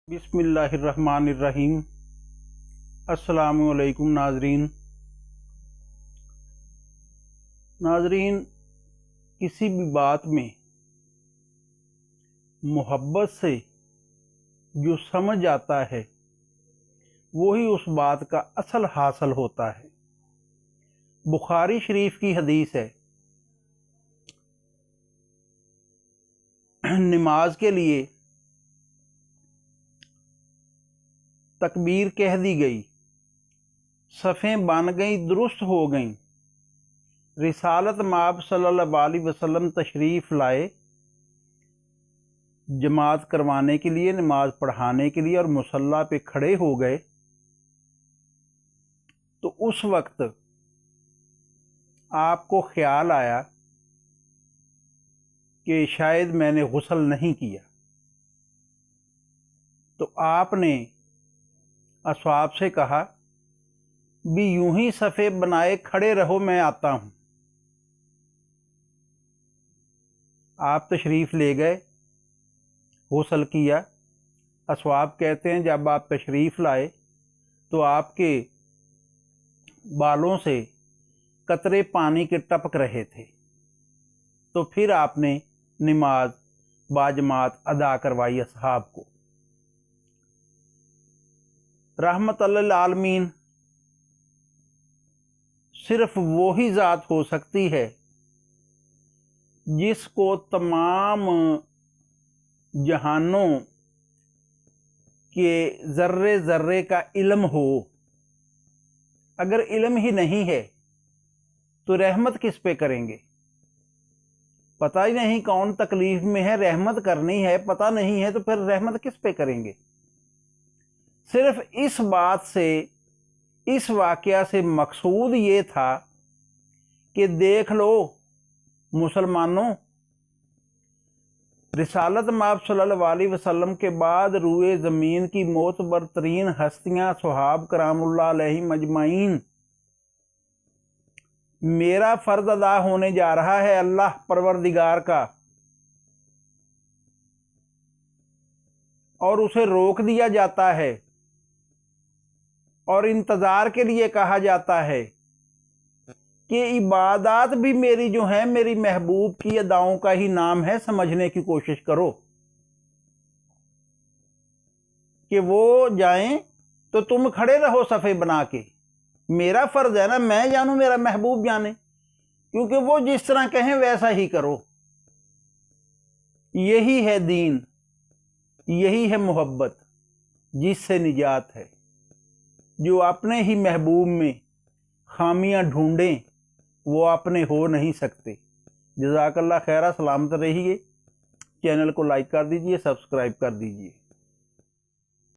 बिस्मिल्लाहिर्रहमानिर्रहीम। अस्सलामुअलैकुम नाजरीन, किसी भी बात में मोहब्बत से जो समझ आता है वही उस बात का असल हासिल होता है। बुखारी शरीफ की हदीस है, नमाज के लिए तकबीर कह दी गई, सफ़ें बन गई, दुरुस्त हो गईं, रिसालत माब सल्लल्लाहु अलैहि वसल्लम तशरीफ़ लाए जमात करवाने के लिए, नमाज पढ़ाने के लिए, और मुसल्ला पे खड़े हो गए, तो उस वक्त आपको ख्याल आया कि शायद मैंने गुस्ल नहीं किया। तो आपने असहाब से कहा भी यूं ही सफ़े बनाए खड़े रहो, मैं आता हूं। आप तशरीफ़ ले गए, गुस्ल किया। असहाब कहते हैं जब आप तशरीफ़ लाए तो आपके बालों से कतरे पानी के टपक रहे थे। तो फिर आपने नमाज बाजमात अदा करवाई असहाब को। रहमतुल लिल आलमीन सिर्फ वो ही ज़ात हो सकती है जिसको तमाम जहानों के ज़र्रे ज़र्रे का इल्म हो। अगर इल्म ही नहीं है तो रहमत किस पे करेंगे? पता ही नहीं कौन तकलीफ में है, रहमत करनी है, पता नहीं है, तो फिर रहमत किस पे करेंगे? सिर्फ इस बात से, इस वाक़या से मकसूद ये था कि देख लो मुसलमानों, रिसालत माब सल्लल्लाहु अलैहि वसल्लम के बाद रूए ज़मीन की मोतबर तरीन हस्तियाँ सहाब करामुल्लाह अलैहिम अजमाइन, मेरा फ़र्ज़ अदा होने जा रहा है अल्लाह परवरदिगार का, और उसे रोक दिया जाता है और इंतज़ार के लिए कहा जाता है कि इबादत भी मेरी जो है, मेरी महबूब की अदाओं का ही नाम है। समझने की कोशिश करो कि वो जाएं तो तुम खड़े रहो सफ़े बना के। मेरा फ़र्ज़ है ना, मैं जानूं, मेरा महबूब जाने, क्योंकि वो जिस तरह कहें वैसा ही करो। यही है दीन, यही है मोहब्बत, जिससे निजात है। जो अपने ही महबूब में खामियां ढूंढें वो अपने हो नहीं सकते। जज़ाकल्लाह खैरा, सलामत रहिए। चैनल को लाइक कर दीजिए, सब्सक्राइब कर दीजिए।